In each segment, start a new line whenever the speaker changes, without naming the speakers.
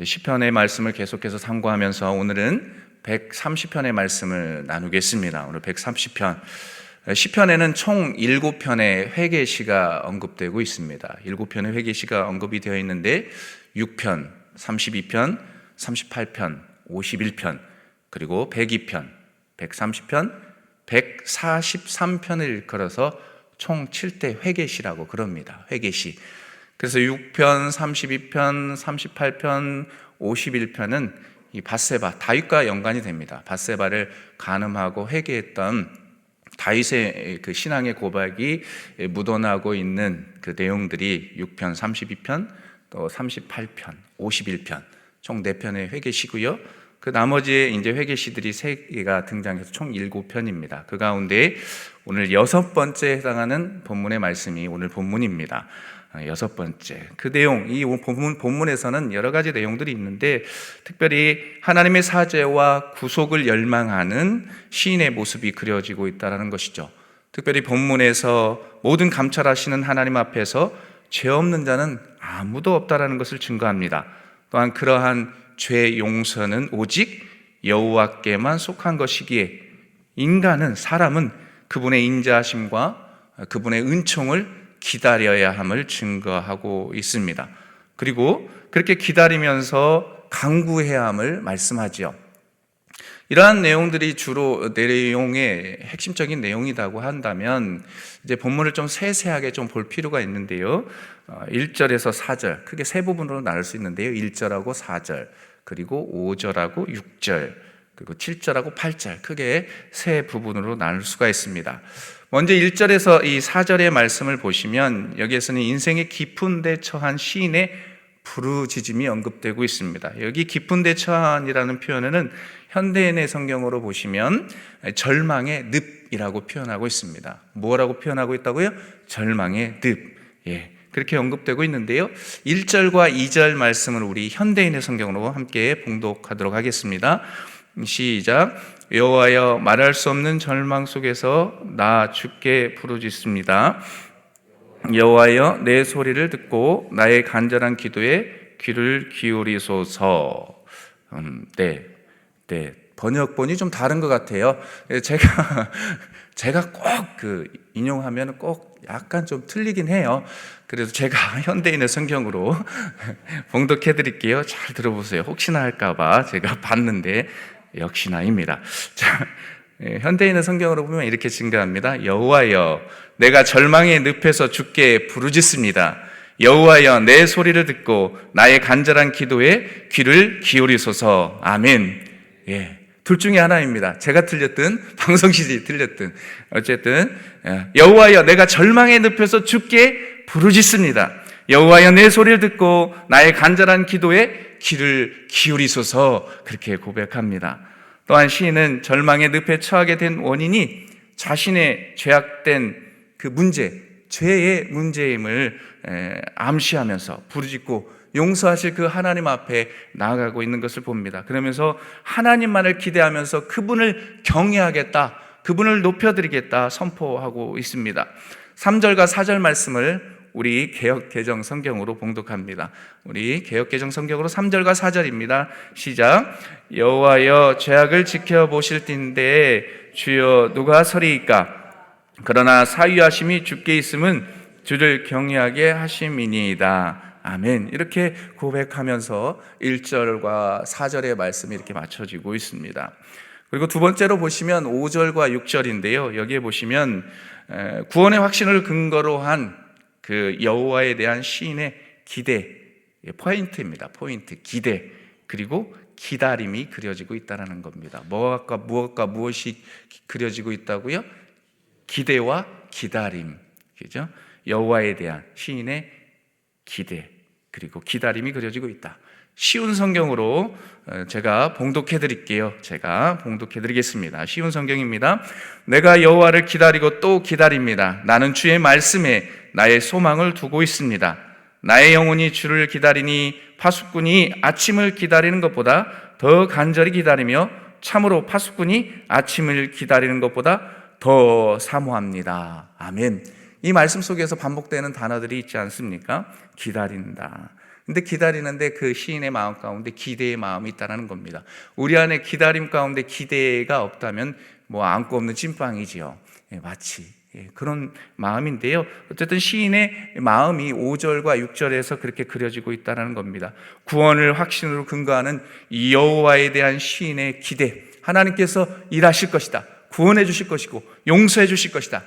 시편의 말씀을 계속해서 참고하면서 오늘은 130편의 말씀을 나누겠습니다. 오늘 130편. 시편에는 총 7편의 회개시가 언급되고 있습니다. 7편의 회개시가 언급이 되어 있는데 6편, 32편, 38편, 51편, 그리고 102편, 130편, 143편을 일컬어서 총 7대 회개시라고 그럽니다. 회개시. 그래서 6편, 32편, 38편, 51편은 이 밧세바, 다윗과 연관이 됩니다. 밧세바를 간음하고 회개했던 다윗의 그 신앙의 고백이 묻어나고 있는 그 내용들이 6편, 32편, 또 38편, 51편, 총 4편의 회개시고요. 그 나머지 이제 회개시들이 3개가 등장해서 총 7편입니다. 그 가운데 오늘 6번째에 해당하는 본문의 말씀이 오늘 본문입니다. 6번째. 그 내용, 이 본문에서는 여러 가지 내용들이 있는데 특별히 하나님의 사죄와 구속을 열망하는 시인의 모습이 그려지고 있다는 것이죠. 특별히 본문에서 모든 감찰하시는 하나님 앞에서 죄 없는 자는 아무도 없다라는 것을 증거합니다. 또한 그러한 죄 용서는 오직 여호와께만 속한 것이기에 인간은, 사람은 그분의 인자하심과 그분의 은총을 기다려야 함을 증거하고 있습니다. 그리고 그렇게 기다리면서 간구해야 함을 말씀하지요. 이러한 내용들이 주로 내용의 핵심적인 내용이라고 한다면 이제 본문을 좀 세세하게 좀 볼 필요가 있는데요. 1절에서 4절, 크게 세 부분으로 나눌 수 있는데요. 1절하고 4절, 그리고 5절하고 6절, 그리고 7절하고 8절, 크게 세 부분으로 나눌 수가 있습니다. 먼저 1절에서 이 4절의 말씀을 보시면 여기에서는 인생의 깊은 데 처한 시인의 부르짖음이 언급되고 있습니다. 여기 깊은 데 처한이라는 표현은 현대인의 성경으로 보시면 절망의 늪이라고 표현하고 있습니다. 뭐라고 표현하고 있다고요? 절망의 늪. 그렇게 언급되고 있는데요. 1절과 2절 말씀을 우리 현대인의 성경으로 함께 봉독하도록 하겠습니다. 시작. 여호와여, 말할 수 없는 절망 속에서 나 주께 부르짖습니다. 여호와여, 내 소리를 듣고 나의 간절한 기도에 귀를 기울이소서. 번역본이 좀 다른 것 같아요. 제가 꼭 인용하면 꼭 약간 좀 틀리긴 해요. 그래서 제가 현대인의 성경으로 봉독해 드릴게요. 잘 들어보세요. 혹시나 할까봐 제가 봤는데 역시나입니다. 자, 현대인의 성경으로 보면 이렇게 증가합니다. 여호와여, 내가 절망의 늪에서 주께 부르짖습니다. 여호와여, 내 소리를 듣고 나의 간절한 기도에 귀를 기울이소서. 아멘. 둘 중에 하나입니다. 제가 틀렸든 방송실이 틀렸든 어쨌든 여호와여, 내가 절망의 늪에서 주께 부르짖습니다. 여호와여, 내 소리를 듣고 나의 간절한 기도에 귀를 기울이소서. 그렇게 고백합니다. 또한 시인은 절망의 늪에 처하게 된 원인이 자신의 죄악된 그 문제, 죄의 문제임을 암시하면서 부르짖고 용서하실 그 하나님 앞에 나아가고 있는 것을 봅니다. 그러면서 하나님만을 기대하면서 그분을 경외하겠다, 그분을 높여드리겠다 선포하고 있습니다. 3절과 4절 말씀을 우리 개역개정 성경으로 봉독합니다. 우리 개역개정 성경으로 3절과 4절입니다. 시작. 여호와여, 죄악을 지켜보실 텐데 주여 누가 서리이까? 그러나 사위하심이 주께 있음은 주를 경외하게 하심이니이다. 아멘. 이렇게 고백하면서 1절과 4절의 말씀이 이렇게 맞춰지고 있습니다. 그리고 두 번째로 보시면 5절과 6절인데요. 여기에 보시면 구원의 확신을 근거로 한 그 여호와에 대한 시인의 기대, 포인트입니다. 포인트, 기대, 그리고 기다림이 그려지고 있다는 겁니다. 무엇과 무엇이 그려지고 있다고요? 기대와 기다림, 그죠? 여호와에 대한 시인의 기대, 그리고 기다림이 그려지고 있다. 쉬운 성경으로 제가 봉독해 드릴게요. 제가 봉독해 드리겠습니다. 쉬운 성경입니다. 내가 여호와를 기다리고 또 기다립니다. 나는 주의 말씀에 나의 소망을 두고 있습니다. 나의 영혼이 주를 기다리니 파수꾼이 아침을 기다리는 것보다 더 간절히 기다리며 참으로 파수꾼이 아침을 기다리는 것보다 더 사모합니다. 아멘. 이 말씀 속에서 반복되는 단어들이 있지 않습니까? 기다린다, 근데 기다리는데 그 시인의 마음 가운데 기대의 마음이 있다는 겁니다. 우리 안에 기다림 가운데 기대가 없다면 뭐 안고 없는 찐빵이지요. 마치 그런 마음인데요. 어쨌든 시인의 마음이 5절과 6절에서 그렇게 그려지고 있다는 겁니다. 구원을 확신으로 근거하는 여호와에 대한 시인의 기대, 하나님께서 일하실 것이다, 구원해 주실 것이고 용서해 주실 것이다,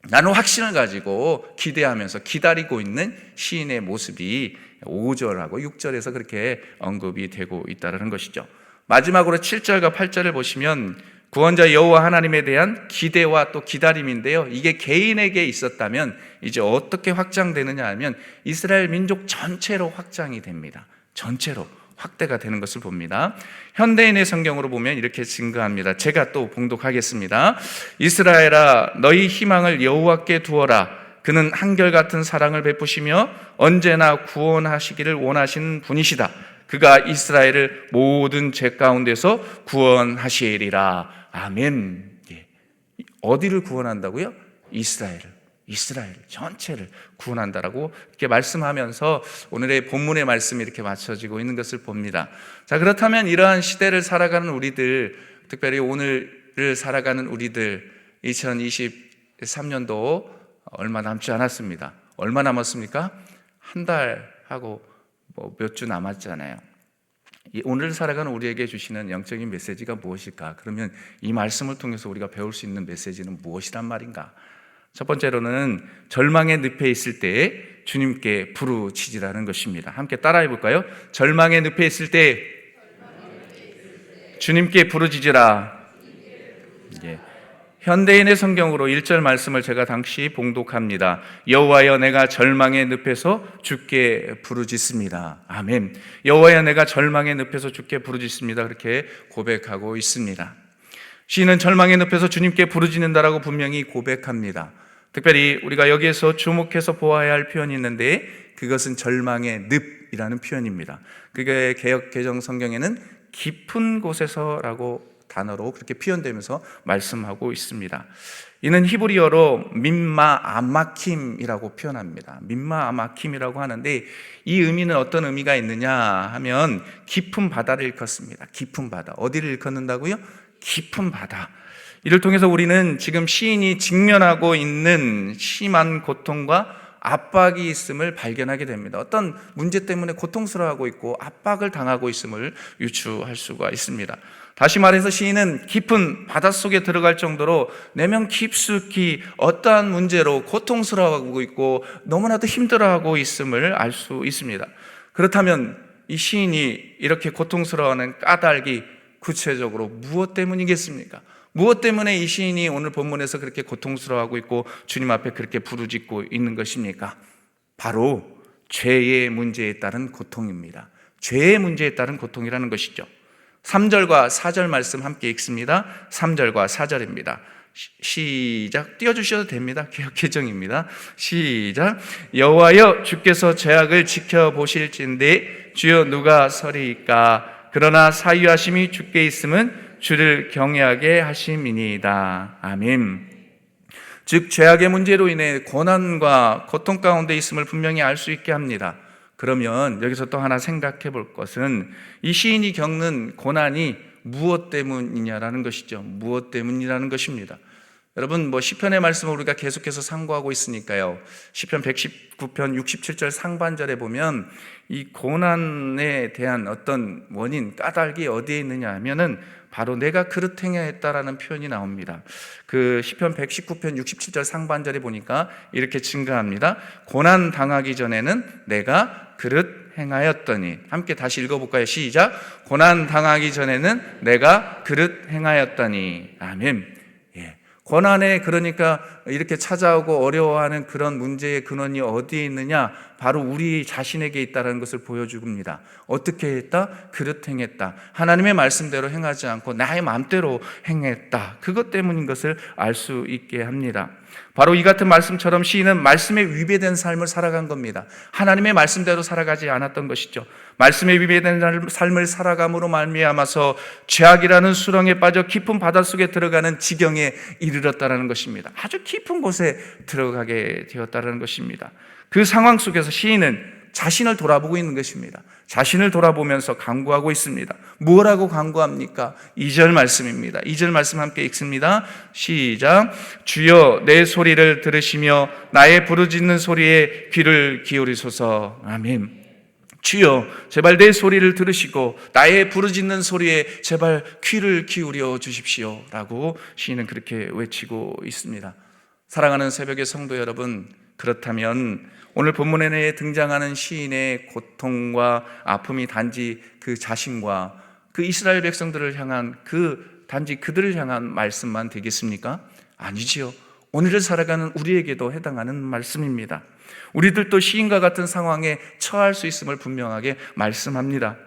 나는 확신을 가지고 기대하면서 기다리고 있는 시인의 모습이 5절하고 6절에서 그렇게 언급이 되고 있다는 것이죠. 마지막으로 7절과 8절을 보시면 구원자 여호와 하나님에 대한 기대와 또 기다림인데요, 이게 개인에게 있었다면 이제 어떻게 확장되느냐 하면 이스라엘 민족 전체로 확장이 됩니다. 전체로 확대가 되는 것을 봅니다. 현대인의 성경으로 보면 이렇게 증거합니다. 제가 또 봉독하겠습니다. 이스라엘아, 너희 희망을 여호와께 두어라. 그는 한결같은 사랑을 베푸시며 언제나 구원하시기를 원하시는 분이시다. 그가 이스라엘을 모든 죄 가운데서 구원하시리라. 아멘. 어디를 구원한다고요? 이스라엘 전체를 구원한다라고 이렇게 말씀하면서 오늘의 본문의 말씀이 이렇게 맞춰지고 있는 것을 봅니다. 자, 그렇다면 이러한 시대를 살아가는 우리들, 특별히 오늘을 살아가는 우리들, 2023년도 얼마 남지 않았습니다. 얼마 남았습니까? 한 달하고 몇 주 남았잖아요. 오늘 살아가는 우리에게 주시는 영적인 메시지가 무엇일까? 그러면 이 말씀을 통해서 우리가 배울 수 있는 메시지는 무엇이란 말인가? 첫 번째로는 절망의 늪에 있을 때 주님께 부르짖으라는 것입니다. 함께 따라해 볼까요? 절망의 늪에 있을 때 주님께 부르짖으라. 현대인의 성경으로 1절 말씀을 제가 당시 봉독합니다. 여호와여, 내가 절망의 늪에서 주께 부르짖습니다. 아멘. 여호와여, 내가 절망의 늪에서 주께 부르짖습니다. 그렇게 고백하고 있습니다. 시인은 절망의 늪에서 주님께 부르짖는다라고 분명히 고백합니다. 특별히 우리가 여기에서 주목해서 보아야 할 표현이 있는데 그것은 절망의 늪이라는 표현입니다. 그게 개역 개정 성경에는 깊은 곳에서라고 단어로 그렇게 표현되면서 말씀하고 있습니다. 이는 히브리어로 민마 아마킴이라고 표현합니다. 민마 아마킴이라고 하는데 이 의미는 어떤 의미가 있느냐 하면 깊은 바다를 일컫습니다. 깊은 바다. 어디를 일컫는다고요? 깊은 바다. 이를 통해서 우리는 지금 시인이 직면하고 있는 심한 고통과 압박이 있음을 발견하게 됩니다. 어떤 문제 때문에 고통스러워하고 있고 압박을 당하고 있음을 유추할 수가 있습니다. 다시 말해서 시인은 깊은 바닷속에 들어갈 정도로 내면 깊숙이 어떠한 문제로 고통스러워하고 있고 너무나도 힘들어하고 있음을 알 수 있습니다. 그렇다면 이 시인이 이렇게 고통스러워하는 까닭이 구체적으로 무엇 때문이겠습니까? 무엇 때문에 이 시인이 오늘 본문에서 그렇게 고통스러워하고 있고 주님 앞에 그렇게 부르짖고 있는 것입니까? 바로 죄의 문제에 따른 고통입니다. 죄의 문제에 따른 고통이라는 것이죠. 3절과 4절 말씀 함께 읽습니다. 3절과 4절입니다. 시작. 띄워주셔도 됩니다. 개역개정입니다. 시작. 여호와여, 주께서 죄악을 지켜보실진데 주여 누가 서리이까? 그러나 사유하심이 주께 있음은 주를 경외하게 하심이니이다. 아멘. 즉 죄악의 문제로 인해 고난과 고통 가운데 있음을 분명히 알 수 있게 합니다. 그러면 여기서 또 하나 생각해 볼 것은 이 시인이 겪는 고난이 무엇 때문이냐라는 것이죠. 무엇 때문이라는 것입니다. 여러분, 시편의 말씀을 우리가 계속해서 상고하고 있으니까요. 시편 119편 67절 상반절에 보면 이 고난에 대한 어떤 원인, 까닭이 어디에 있느냐 하면은 바로 내가 그릇 행하였다라는 표현이 나옵니다. 그 시편 119편 67절 상반절에 보니까 이렇게 증가합니다. 고난 당하기 전에는 내가 그릇 행하였더니. 함께 다시 읽어볼까요? 시작. 고난 당하기 전에는 내가 그릇 행하였더니. 아멘. 고난에 그러니까 이렇게 찾아오고 어려워하는 그런 문제의 근원이 어디에 있느냐? 바로 우리 자신에게 있다는 것을 보여줍니다. 어떻게 했다? 그릇 행했다. 하나님의 말씀대로 행하지 않고 나의 마음대로 행했다. 그것 때문인 것을 알 수 있게 합니다. 바로 이 같은 말씀처럼 시인은 말씀에 위배된 삶을 살아간 겁니다. 하나님의 말씀대로 살아가지 않았던 것이죠. 말씀에 위배된 삶을 살아감으로 말미암아서 죄악이라는 수렁에 빠져 깊은 바닷속에 들어가는 지경에 이르렀다는 것입니다. 아주 깊은 곳에 들어가게 되었다는 것입니다. 그 상황 속에서 시인은 자신을 돌아보고 있는 것입니다. 자신을 돌아보면서 간구하고 있습니다. 뭐라고 간구합니까? 2절 말씀입니다. 2절 말씀 함께 읽습니다. 시작. 주여 내 소리를 들으시며 나의 부르짖는 소리에 귀를 기울이소서. 아멘. 주여 제발 내 소리를 들으시고 나의 부르짖는 소리에 제발 귀를 기울여 주십시오 라고 시인은 그렇게 외치고 있습니다. 사랑하는 새벽의 성도 여러분, 그렇다면 오늘 본문에 등장하는 시인의 고통과 아픔이 단지 그 자신과 그 이스라엘 백성들을 향한 단지 그들을 향한 말씀만 되겠습니까? 아니지요. 오늘을 살아가는 우리에게도 해당하는 말씀입니다. 우리들도 시인과 같은 상황에 처할 수 있음을 분명하게 말씀합니다.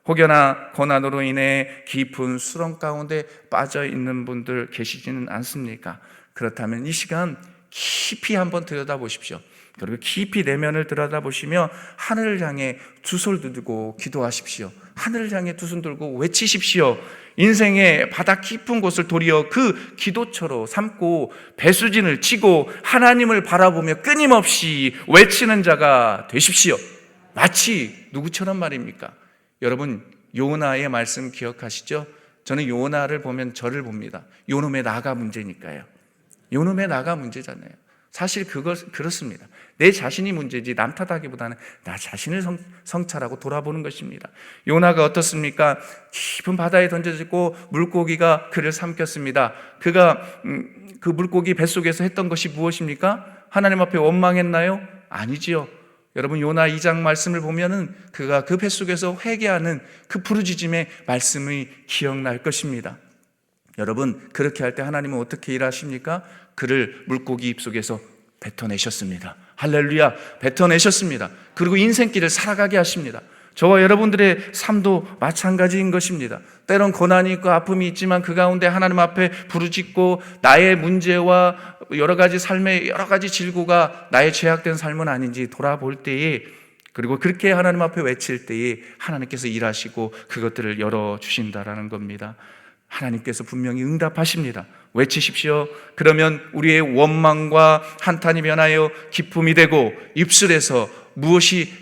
혹여나 고난으로 인해 깊은 수렁 가운데 빠져 있는 분들 계시지는 않습니까? 그렇다면 이 시간 깊이 한번 들여다보십시오. 그리고 깊이 내면을 들여다보시며 하늘을 향해 두 손 들고 기도하십시오. 하늘을 향해 두 손 들고 외치십시오. 인생의 바다 깊은 곳을 도리어 그 기도처로 삼고 배수진을 치고 하나님을 바라보며 끊임없이 외치는 자가 되십시오. 마치 누구처럼 말입니까? 여러분, 요나의 말씀 기억하시죠? 저는 요나를 보면 저를 봅니다. 요놈의 나가 문제니까요. 요놈의 나가 문제잖아요. 사실 그렇습니다. 내 자신이 문제지 남 탓하기보다는 나 자신을 성찰하고 돌아보는 것입니다. 요나가 어떻습니까? 깊은 바다에 던져지고 물고기가 그를 삼켰습니다. 그가 그 물고기 뱃속에서 했던 것이 무엇입니까? 하나님 앞에 원망했나요? 아니지요. 여러분, 요나 2장 말씀을 보면은 그가 그 뱃속에서 회개하는 그 부르짖음의 말씀이 기억날 것입니다. 여러분, 그렇게 할 때 하나님은 어떻게 일하십니까? 그를 물고기 입속에서 뱉어내셨습니다. 할렐루야, 뱉어내셨습니다. 그리고 인생길을 살아가게 하십니다. 저와 여러분들의 삶도 마찬가지인 것입니다. 때론 고난이 있고 아픔이 있지만 그 가운데 하나님 앞에 부르짖고 나의 문제와 여러 가지 삶의 여러 가지 질고가 나의 죄악된 삶은 아닌지 돌아볼 때에, 그리고 그렇게 하나님 앞에 외칠 때에 하나님께서 일하시고 그것들을 열어주신다라는 겁니다. 하나님께서 분명히 응답하십니다. 외치십시오. 그러면 우리의 원망과 한탄이 변하여 기쁨이 되고 입술에서 무엇이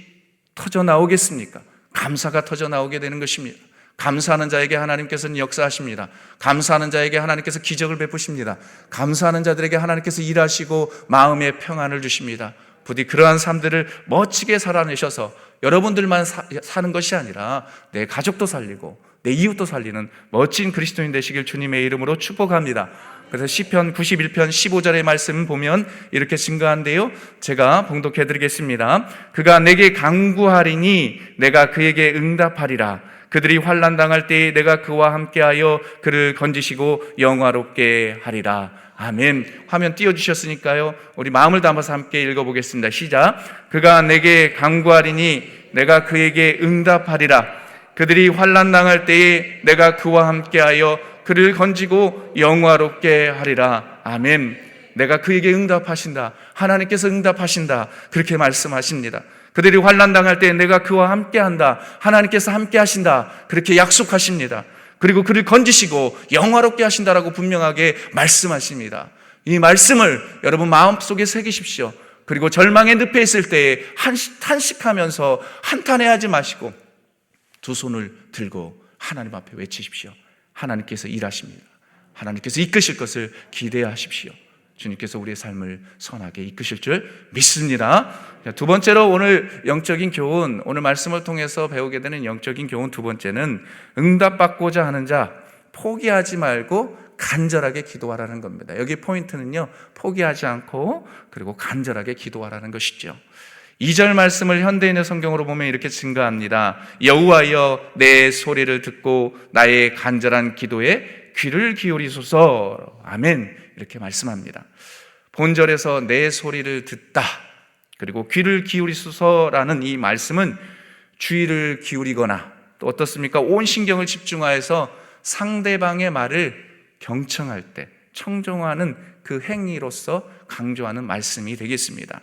터져 나오겠습니까? 감사가 터져 나오게 되는 것입니다. 감사하는 자에게 하나님께서는 역사하십니다. 감사하는 자에게 하나님께서 기적을 베푸십니다. 감사하는 자들에게 하나님께서 일하시고 마음의 평안을 주십니다. 부디 그러한 삶들을 멋지게 살아내셔서 여러분들만 사는 것이 아니라 내 가족도 살리고 내 이웃도 살리는 멋진 그리스도인 되시길 주님의 이름으로 축복합니다. 그래서 시편 91편 15절의 말씀 보면 이렇게 증거한데요, 제가 봉독해 드리겠습니다. 그가 내게 간구하리니 내가 그에게 응답하리라. 그들이 환난 당할 때에 내가 그와 함께하여 그를 건지시고 영화롭게 하리라. 아멘. 화면 띄워주셨으니까요, 우리 마음을 담아서 함께 읽어보겠습니다. 시작. 그가 내게 간구하리니 내가 그에게 응답하리라. 그들이 환난 당할 때에 내가 그와 함께하여 그를 건지고 영화롭게 하리라. 아멘. 내가 그에게 응답하신다. 하나님께서 응답하신다. 그렇게 말씀하십니다. 그들이 환난 당할 때에 내가 그와 함께한다. 하나님께서 함께하신다. 그렇게 약속하십니다. 그리고 그를 건지시고 영화롭게 하신다라고 분명하게 말씀하십니다. 이 말씀을 여러분 마음속에 새기십시오. 그리고 절망의 늪에 있을 때에 탄식하면서 한탄해하지 마시고 두 손을 들고 하나님 앞에 외치십시오. 하나님께서 일하십니다. 하나님께서 이끄실 것을 기대하십시오. 주님께서 우리의 삶을 선하게 이끄실 줄 믿습니다. 두 번째로 오늘 영적인 교훈, 오늘 말씀을 통해서 배우게 되는 영적인 교훈 두 번째는 응답받고자 하는 자, 포기하지 말고 간절하게 기도하라는 겁니다. 여기 포인트는요, 포기하지 않고 그리고 간절하게 기도하라는 것이죠. 2절 말씀을 현대인의 성경으로 보면 이렇게 증가합니다. 여호와여 내 소리를 듣고 나의 간절한 기도에 귀를 기울이소서. 아멘. 이렇게 말씀합니다. 본절에서 내 소리를 듣다 그리고 귀를 기울이소서라는 이 말씀은 주의를 기울이거나 또 어떻습니까? 온 신경을 집중하여서 상대방의 말을 경청할 때 청종하는 그 행위로서 강조하는 말씀이 되겠습니다.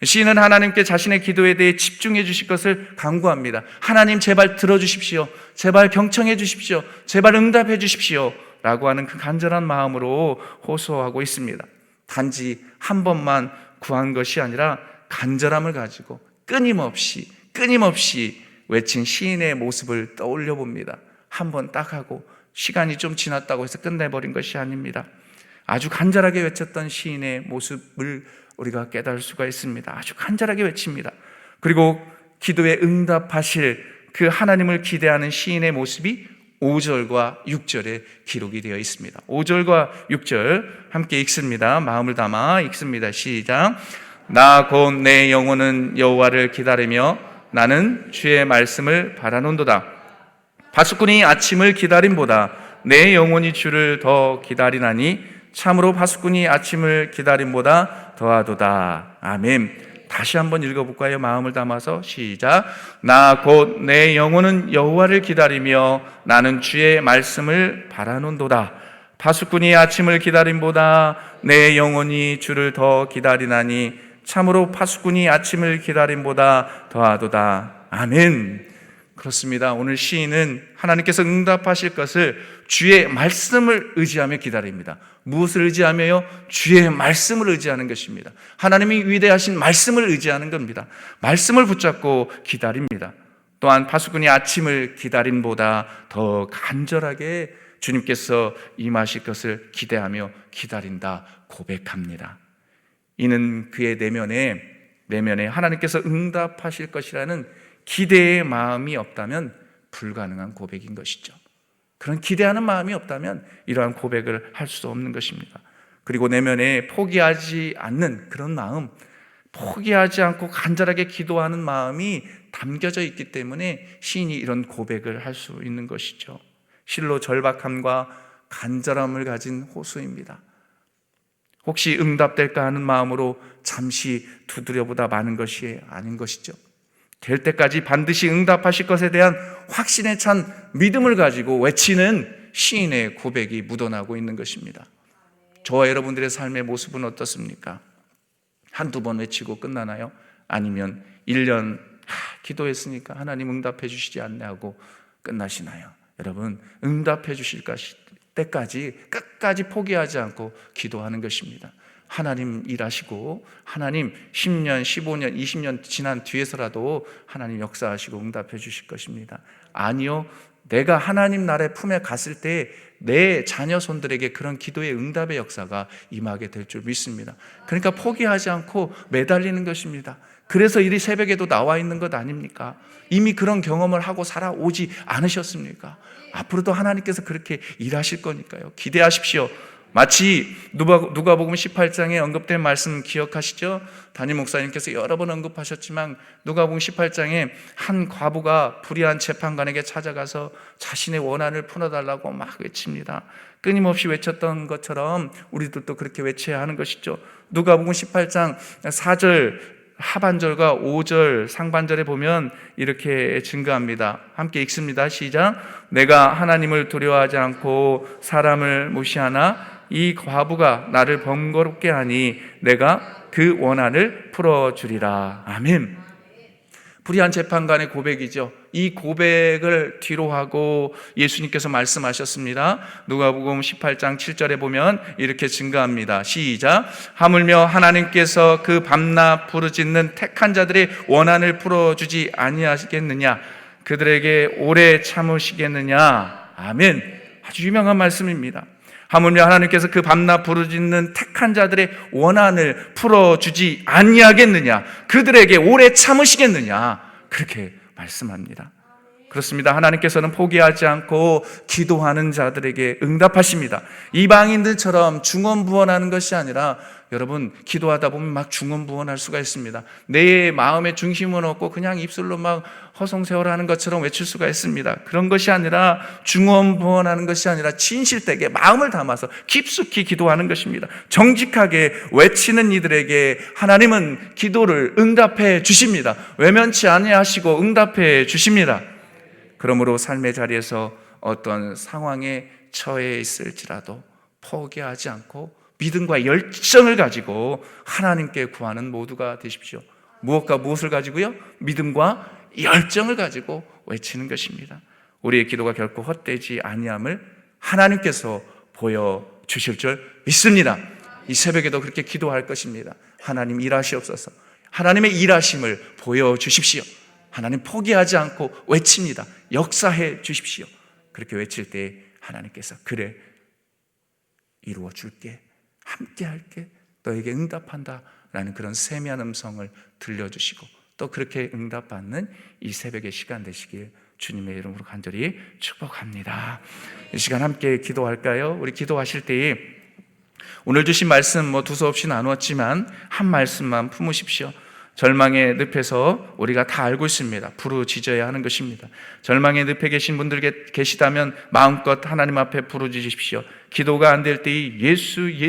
시인은 하나님께 자신의 기도에 대해 집중해 주실 것을 간구합니다. 하나님 제발 들어주십시오. 제발 경청해 주십시오. 제발 응답해 주십시오. 라고 하는 그 간절한 마음으로 호소하고 있습니다. 단지 한 번만 구한 것이 아니라 간절함을 가지고 끊임없이 끊임없이 외친 시인의 모습을 떠올려 봅니다. 한번 딱 하고 시간이 좀 지났다고 해서 끝내버린 것이 아닙니다. 아주 간절하게 외쳤던 시인의 모습을 우리가 깨달을 수가 있습니다. 아주 간절하게 외칩니다. 그리고 기도에 응답하실 그 하나님을 기대하는 시인의 모습이 5절과 6절에 기록이 되어 있습니다. 5절과 6절 함께 읽습니다. 마음을 담아 읽습니다. 시작. 나 곧 내 영혼은 여호와를 기다리며 나는 주의 말씀을 바라는도다. 파수꾼이 아침을 기다림보다 내 영혼이 주를 더 기다리나니 참으로 파수꾼이 아침을 기다림보다 더하도다. 아멘. 다시 한번 읽어볼까요? 마음을 담아서 시작. 나 곧 내 영혼은 여호와를 기다리며 나는 주의 말씀을 바라는도다. 파수꾼이 아침을 기다림보다 내 영혼이 주를 더 기다리나니 참으로 파수꾼이 아침을 기다림보다 더하도다. 아멘. 그렇습니다. 오늘 시인은 하나님께서 응답하실 것을 주의 말씀을 의지하며 기다립니다. 무엇을 의지하며요? 주의 말씀을 의지하는 것입니다. 하나님이 위대하신 말씀을 의지하는 겁니다. 말씀을 붙잡고 기다립니다. 또한 파수꾼이 아침을 기다림보다 더 간절하게 주님께서 임하실 것을 기대하며 기다린다 고백합니다. 이는 그의 내면에 하나님께서 응답하실 것이라는 기대의 마음이 없다면 불가능한 고백인 것이죠. 그런 기대하는 마음이 없다면 이러한 고백을 할 수 없는 것입니다. 그리고 내면에 포기하지 않는 그런 마음, 포기하지 않고 간절하게 기도하는 마음이 담겨져 있기 때문에 시인이 이런 고백을 할 수 있는 것이죠. 실로 절박함과 간절함을 가진 호소입니다. 혹시 응답될까 하는 마음으로 잠시 두드려보다 마는 것이 아닌 것이죠. 될 때까지 반드시 응답하실 것에 대한 확신에 찬 믿음을 가지고 외치는 시인의 고백이 묻어나고 있는 것입니다. 저와 여러분들의 삶의 모습은 어떻습니까? 한두 번 외치고 끝나나요? 아니면 1년 기도했으니까 하나님 응답해 주시지 않네 하고 끝나시나요? 여러분, 응답해 주실 때까지 끝까지 포기하지 않고 기도하는 것입니다. 하나님 일하시고 하나님 10년, 15년, 20년 지난 뒤에서라도 하나님 역사하시고 응답해 주실 것입니다. 아니요, 내가 하나님 나라의 품에 갔을 때 내 자녀 손들에게 그런 기도의 응답의 역사가 임하게 될 줄 믿습니다. 그러니까 포기하지 않고 매달리는 것입니다. 그래서 이 새벽에도 나와 있는 것 아닙니까? 이미 그런 경험을 하고 살아오지 않으셨습니까? 앞으로도 하나님께서 그렇게 일하실 거니까요. 기대하십시오. 마치 누가복음 18장에 언급된 말씀 기억하시죠? 담임 목사님께서 여러 번 언급하셨지만 누가복음 18장에 한 과부가 불의한 재판관에게 찾아가서 자신의 원한을 풀어달라고 막 외칩니다. 끊임없이 외쳤던 것처럼 우리들도 그렇게 외쳐야 하는 것이죠. 누가복음 18장 4절 하반절과 5절 상반절에 보면 이렇게 증거합니다. 함께 읽습니다. 시작. 내가 하나님을 두려워하지 않고 사람을 무시하나 이 과부가 나를 번거롭게 하니 내가 그 원한을 풀어주리라. 아멘. 불의한 재판관의 고백이죠. 이 고백을 뒤로 하고 예수님께서 말씀하셨습니다. 누가복음 18장 7절에 보면 이렇게 증거합니다. 시작. 하물며 하나님께서 그 밤낮 부르짖는 택한 자들의 원한을 풀어주지 아니하시겠느냐? 그들에게 오래 참으시겠느냐? 아멘. 아주 유명한 말씀입니다. 하물며 하나님께서 그 밤낮 부르짖는 택한 자들의 원한을 풀어주지 아니하겠느냐? 그들에게 오래 참으시겠느냐? 그렇게 말씀합니다. 그렇습니다. 하나님께서는 포기하지 않고 기도하는 자들에게 응답하십니다. 이방인들처럼 중언부언하는 것이 아니라 여러분, 기도하다 보면 막 중언부언할 수가 있습니다. 내 마음의 중심은 없고 그냥 입술로 막 허송세월하는 것처럼 외칠 수가 있습니다. 그런 것이 아니라 중언부언하는 것이 아니라 진실되게 마음을 담아서 깊숙이 기도하는 것입니다. 정직하게 외치는 이들에게 하나님은 기도를 응답해 주십니다. 외면치 아니하시고 응답해 주십니다. 그러므로 삶의 자리에서 어떤 상황에 처해 있을지라도 포기하지 않고 믿음과 열정을 가지고 하나님께 구하는 모두가 되십시오. 무엇과 무엇을 가지고요? 믿음과 열정을 가지고 외치는 것입니다. 우리의 기도가 결코 헛되지 아니함을 하나님께서 보여주실 줄 믿습니다. 이 새벽에도 그렇게 기도할 것입니다. 하나님 일하시옵소서. 하나님의 일하심을 보여주십시오. 하나님 포기하지 않고 외칩니다. 역사해 주십시오. 그렇게 외칠 때 하나님께서 그래, 이루어 줄게, 함께 할게, 너에게 응답한다 라는 그런 세미한 음성을 들려주시고 또 그렇게 응답받는 이 새벽의 시간 되시길 주님의 이름으로 간절히 축복합니다. 이 시간 함께 기도할까요? 우리 기도하실 때에 오늘 주신 말씀 두서없이 나누었지만 한 말씀만 품으십시오. 절망의 늪에서 우리가 다 알고 있습니다. 부르짖어야 하는 것입니다. 절망의 늪에 계신 분들 계시다면 마음껏 하나님 앞에 부르짖으십시오. 기도가 안 될 때에 예수의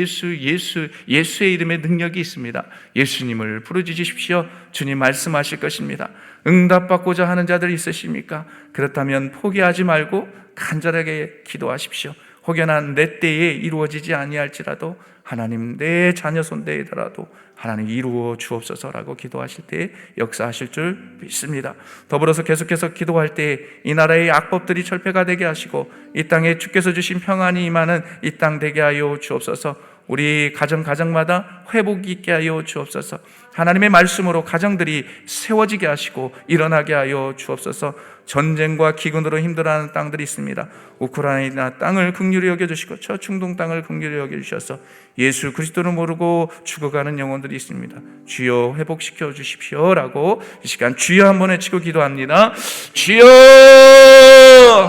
이름의 능력이 있습니다. 예수님을 부르짖으십시오. 주님 말씀하실 것입니다. 응답받고자 하는 자들이 있으십니까? 그렇다면 포기하지 말고 간절하게 기도하십시오. 혹여나 내 때에 이루어지지 아니할지라도 하나님, 내 자녀 손대더라도 하나님 이루어 주옵소서라고 기도하실 때 역사하실 줄 믿습니다. 더불어서 계속해서 기도할 때 이 나라의 악법들이 철폐가 되게 하시고 이 땅에 주께서 주신 평안이 임하는 이 땅 되게 하여 주옵소서. 우리 가정마다 회복이 있게 하여 주옵소서. 하나님의 말씀으로 가정들이 세워지게 하시고 일어나게 하여 주옵소서. 전쟁과 기근으로 힘들어하는 땅들이 있습니다. 우크라이나 땅을 긍휼히 여겨주시고 저 중동 땅을 긍휼히 여겨주셔서 예수 그리스도를 모르고 죽어가는 영혼들이 있습니다. 주여 회복시켜 주십시오라고 이 시간 주여 한번 외치고 기도합니다. 주여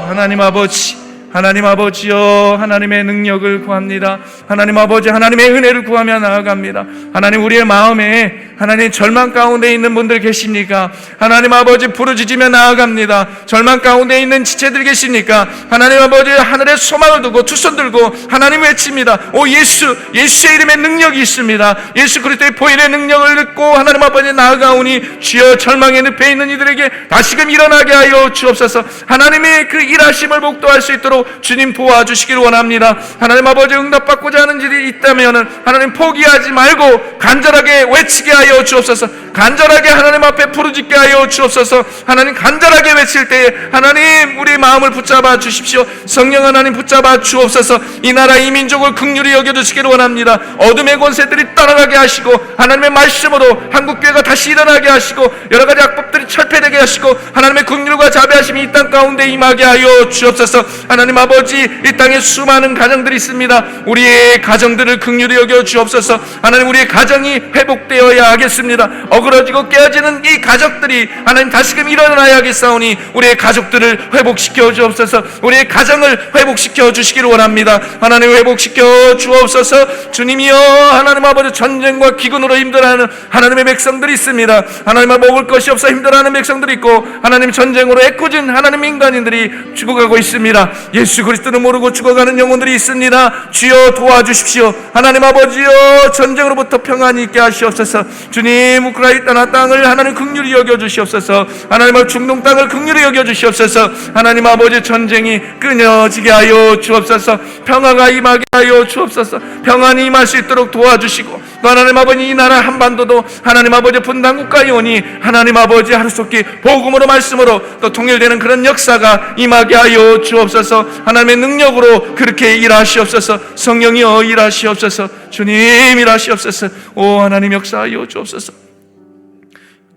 하나님 아버지, 하나님 아버지여, 하나님의 능력을 구합니다. 하나님 아버지, 하나님의 은혜를 구하며 나아갑니다. 하나님, 우리의 마음에 하나님 절망 가운데 있는 분들 계십니까? 하나님 아버지, 부르짖으며 나아갑니다. 절망 가운데 있는 지체들 계십니까? 하나님 아버지, 하늘에 소망을 두고 두 손 들고 하나님 외칩니다. 오 예수의 이름의 능력이 있습니다. 예수 그리스도의 보혈의 능력을 듣고 하나님 아버지 나아가오니 주여 절망의 늪에 있는 이들에게 다시금 일어나게 하여 주옵소서. 하나님의 그 일하심을 목도할 수 있도록 주님 도와주시기를 원합니다. 하나님 아버지, 응답받고자 하는 일이 있다면 하나님 포기하지 말고 간절하게 외치게 하여 주옵소서. 간절하게 하나님 앞에 부르짖게 하여 주옵소서. 하나님 간절하게 외칠 때에 하나님 우리 마음을 붙잡아 주십시오. 성령 하나님 붙잡아 주옵소서. 이 나라 이 민족을 긍휼히 여겨주시기를 원합니다. 어둠의 권세들이 떠나가게 하시고 하나님의 말씀으로 한국교회가 다시 일어나게 하시고 여러 가지 악법들이 철폐되게 하시고 하나님의 긍휼과 자비하심이 이 땅 가운데 임하게 하여 주옵소서. 하나님 아버지, 이 땅에 수많은 가정들이 있습니다. 우리의 가정들을 긍휼히 여겨 주옵소서. 하나님, 우리의 가정이 회복되어야 하겠습니다. 어그러지고 깨어지는 이 가족들이 하나님 다시금 일어나야겠사오니 우리의 가족들을 회복시켜 주옵소서. 우리의 가정을 회복시켜 주시기를 원합니다. 하나님 회복시켜 주옵소서. 주님이여, 하나님 아버지, 전쟁과 기근으로 힘들어하는 하나님의 백성들이 있습니다. 하나님, 먹을 것이 없어 힘들어하는 백성들이 있고 하나님 전쟁으로 애꿎은 하나님 인간인들이 죽어가고 있습니다. 예수 그리스도를 모르고 죽어가는 영혼들이 있습니다. 주여 도와주십시오. 하나님 아버지여, 전쟁으로부터 평안이 있게 하시옵소서. 주님, 우크라이나 땅을 하나님 긍휼히 여겨주시옵소서. 하나님 아버지, 중동 땅을 긍휼히 여겨주시옵소서. 하나님 아버지, 전쟁이 끊어지게 하여 주옵소서. 평화가 임하게 하여 주옵소서. 평안이 임할 수 있도록 도와주시고 또 하나님 아버지, 이 나라 한반도도 하나님 아버지 분단 국가에 오니 하나님 아버지 하루속히 복음으로 말씀으로 또 통일되는 그런 역사가 임하게 하여 주옵소서. 하나님의 능력으로 그렇게 일하시옵소서. 성령이여 일하시옵소서. 주님 일하시옵소서. 오 하나님 역사하여 주옵소서.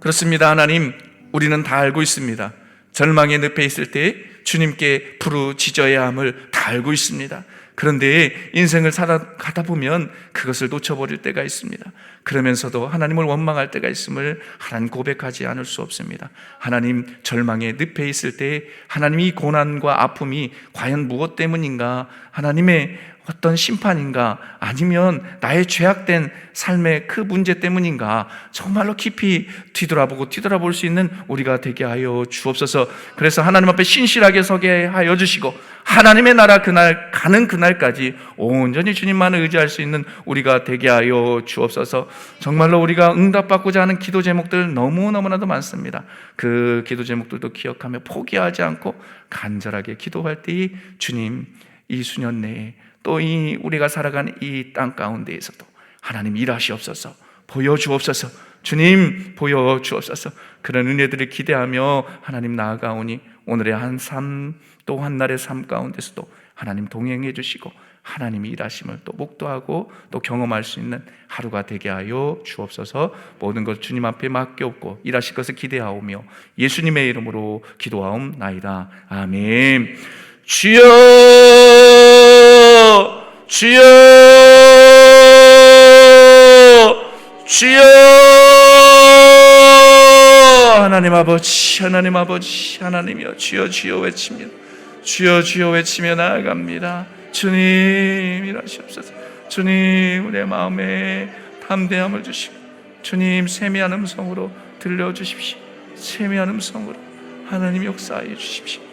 그렇습니다. 하나님, 우리는 다 알고 있습니다. 절망의 늪에 있을 때 주님께 부르짖어야 함을 다 알고 있습니다. 그런데 인생을 살아가다 보면 그것을 놓쳐버릴 때가 있습니다. 그러면서도 하나님을 원망할 때가 있음을 하나님 고백하지 않을 수 없습니다. 하나님, 절망의 늪에 있을 때 하나님이 고난과 아픔이 과연 무엇 때문인가? 하나님의 어떤 심판인가? 아니면 나의 죄악된 삶의 그 문제 때문인가? 정말로 깊이 뒤돌아볼 수 있는 우리가 되게 하여 주옵소서. 그래서 하나님 앞에 신실하게 서게 하여 주시고 하나님의 나라 그날 가는 그날까지 온전히 주님만을 의지할 수 있는 우리가 되게 하여 주옵소서. 정말로 우리가 응답받고자 하는 기도 제목들 너무너무나도 많습니다. 그 기도 제목들도 기억하며 포기하지 않고 간절하게 기도할 때에 주님, 이 수년 내에 또 우리가 살아가는 이 땅 가운데에서도 하나님 일하시옵소서. 보여주옵소서. 주님 보여주옵소서. 그런 은혜들을 기대하며 하나님 나아가오니 오늘의 한 삶 또 한 날의 삶 가운데서도 하나님 동행해 주시고 하나님이 일하심을 또 목도하고 또 경험할 수 있는 하루가 되게 하여 주옵소서. 모든 것 주님 앞에 맡겨옵고 일하실 것을 기대하오며 예수님의 이름으로 기도하옵나이다. 아멘. 주여, 주여, 주여. 하나님 아버지, 하나님 아버지, 하나님이여, 주여 주여 외치며 주여 주여 외치며 나아갑니다. 주님 일하시옵소서. 주님 우리의 마음에 담대함을 주시고 주님 세미한 음성으로 들려주십시오. 세미한 음성으로 하나님 역사하여 주십시오.